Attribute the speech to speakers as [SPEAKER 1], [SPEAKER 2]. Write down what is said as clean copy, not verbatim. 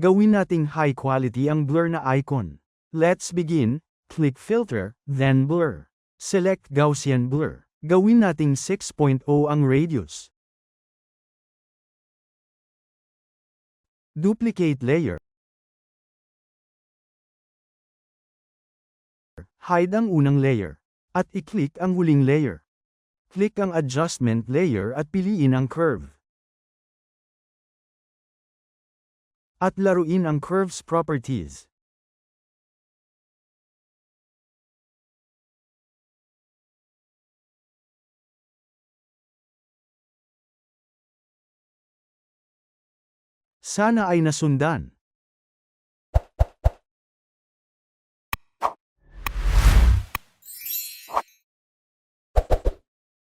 [SPEAKER 1] Gawin nating high quality ang blur na icon. Let's begin. Click Filter, then Blur. Select Gaussian Blur. Gawin nating 6.0 ang radius. Duplicate layer. Hide ang unang layer. At i-click ang huling layer. Click ang adjustment layer at piliin ang curve. At laruin ang curve's properties. Sana ay nasundan.